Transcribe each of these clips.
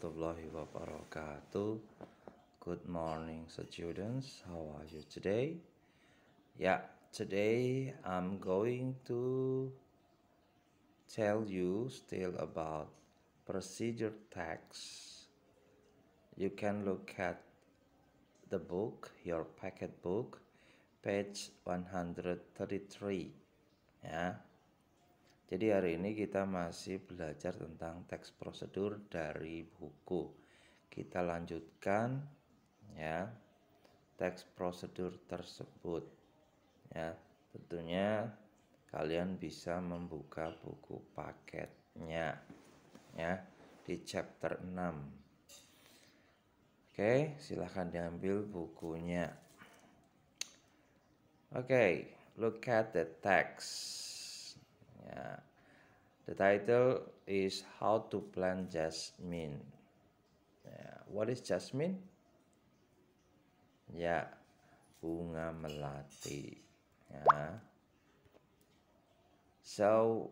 warahmatullahi wabarakatuh. Good morning, students. How are you today? Today I'm going to tell you still about procedure text. You can look at the book, your packet book, page 133. Ya. Jadi hari ini kita masih belajar tentang teks prosedur dari buku. Kita lanjutkan ya teks prosedur tersebut. Ya, tentunya kalian bisa membuka buku paketnya ya di chapter 6. Oke, silahkan diambil bukunya. Oke, look at the text. Ya. The title is How to Plant Jasmine. Ya, what is jasmine? Ya, bunga melati. Ya. So,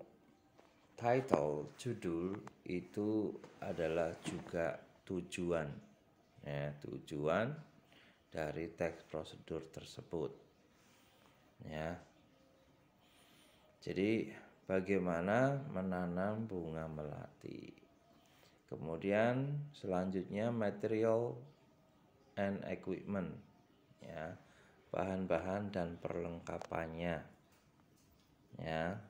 title, judul itu adalah juga tujuan. Ya, tujuan dari teks prosedur tersebut. Ya. Jadi bagaimana menanam bunga melati. Kemudian selanjutnya material and equipment, ya, bahan-bahan dan perlengkapannya. Ya.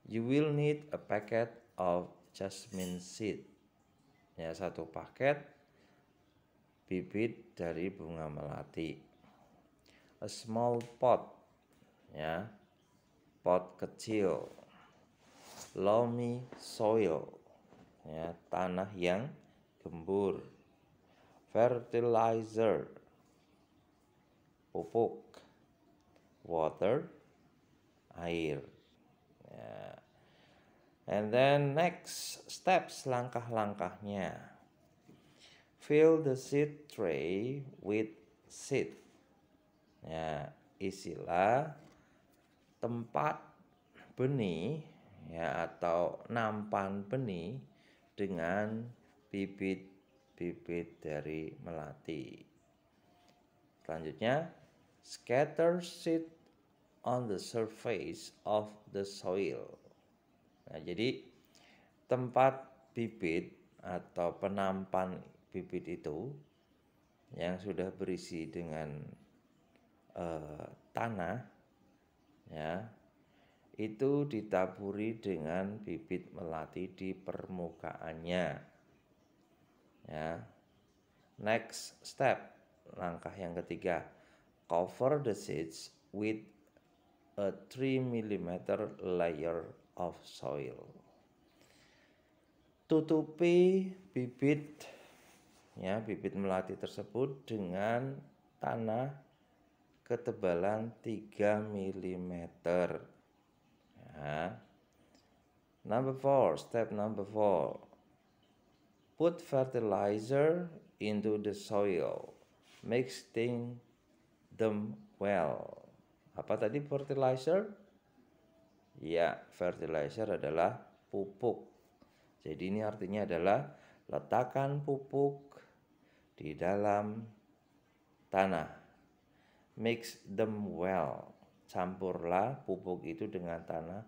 You will need a packet of jasmine seed. Ya, satu paket bibit dari bunga melati. A small pot, ya, pot kecil. Loamy soil, ya, tanah yang gembur. Fertilizer, pupuk. Water, air. Ya. And then next steps, langkah-langkahnya. Fill the seed tray with seed. Ya, isilah tempat benih ya atau nampan benih dengan bibit-bibit dari melati. Selanjutnya, scatter seed on the surface of the soil. Nah, jadi tempat bibit atau penampan bibit itu yang sudah berisi dengan tanah, ya, itu ditaburi dengan bibit melati di permukaannya. Ya. Next step, langkah yang ketiga, cover the seeds with a 3 mm layer of soil. Tutupi bibit, ya, bibit melati tersebut dengan tanah ketebalan 3 mm. Ya. Step number 4. Put fertilizer into the soil, mixing them well. Apa tadi fertilizer? Ya, fertilizer adalah pupuk. Jadi ini artinya adalah letakkan pupuk di dalam tanah. Mix them well. Campurlah pupuk itu dengan tanah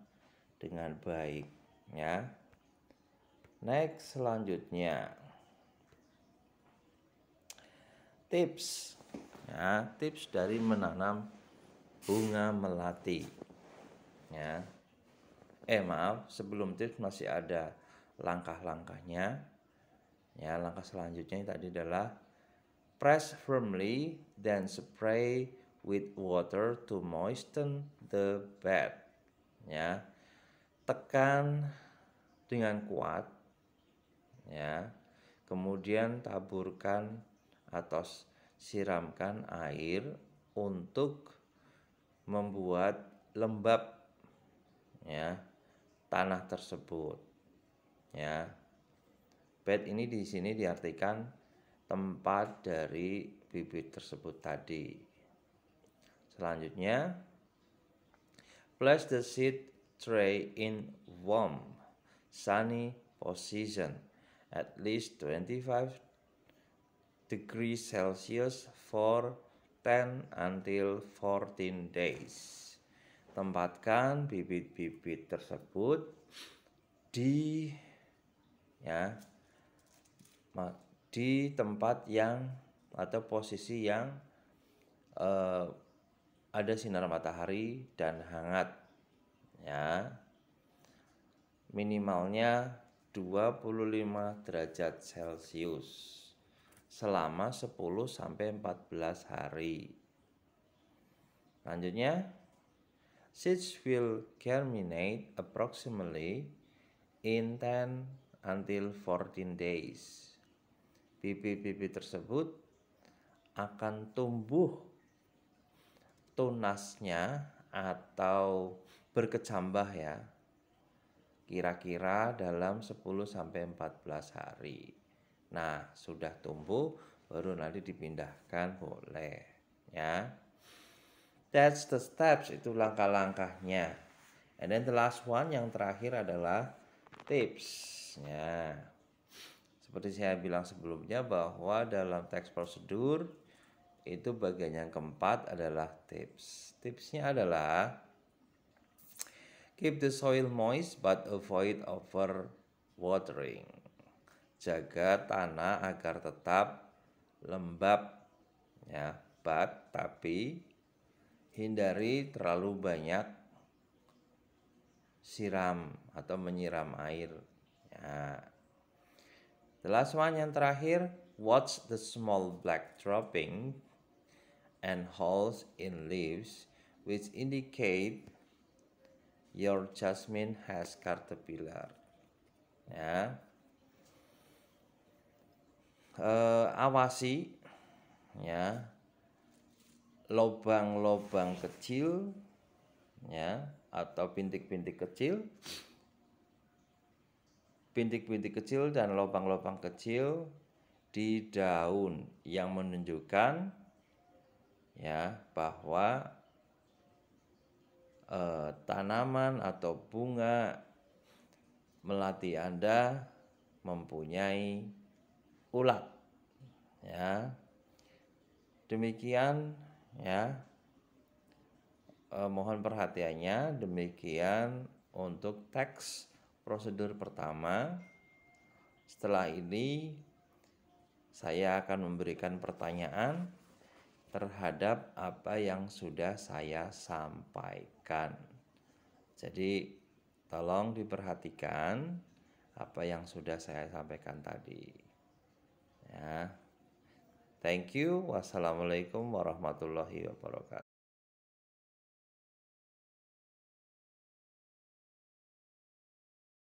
dengan baik, ya. Next, selanjutnya tips, ya, tips dari menanam bunga melati, ya. Sebelum tips masih ada langkah-langkahnya. Ya, langkah selanjutnya tadi adalah press firmly then spray with water to moisten the bed. Ya. Tekan dengan kuat, ya. Kemudian taburkan atau siramkan air untuk membuat lembab, ya, tanah tersebut. Ya. Bed ini di sini diartikan tempat dari bibit tersebut tadi. Selanjutnya, place the seed tray in warm, sunny position at least 25 degrees Celsius for 10 until 14 days. Tempatkan bibit-bibit tersebut di tempat yang atau posisi yang ada sinar matahari dan hangat, ya. Minimalnya 25 derajat Celcius selama 10 sampai 14 hari. Selanjutnya, seeds will germinate approximately in 10 until 14 days. Bibit-bibit tersebut akan tumbuh tunasnya atau berkecambah ya, kira-kira dalam 10 sampai 14 hari. Nah, sudah tumbuh baru nanti dipindahkan boleh, ya. That's the steps, itu langkah-langkahnya. And then the last one, yang terakhir adalah tips, ya. Seperti saya bilang sebelumnya bahwa dalam teks prosedur itu bagian yang keempat adalah tips. Tipsnya adalah keep the soil moist but avoid over watering. Jaga tanah agar tetap lembab, ya, tapi hindari terlalu banyak siram atau menyiram air, ya. The last one, yang terakhir, watch the small black dropping and holes in leaves which indicate your jasmine has caterpillar, ya. Awasi, ya, lubang-lubang kecil, ya, atau bintik-bintik kecil dan lubang-lubang kecil di daun yang menunjukkan, ya, bahwa tanaman atau bunga melati Anda mempunyai ulat, ya. Demikian, ya. Mohon perhatiannya. Demikian untuk teks prosedur pertama. Setelah ini saya akan memberikan pertanyaan terhadap apa yang sudah saya sampaikan. Jadi tolong diperhatikan apa yang sudah saya sampaikan tadi, ya. Thank you. Wassalamualaikum warahmatullahi wabarakatuh.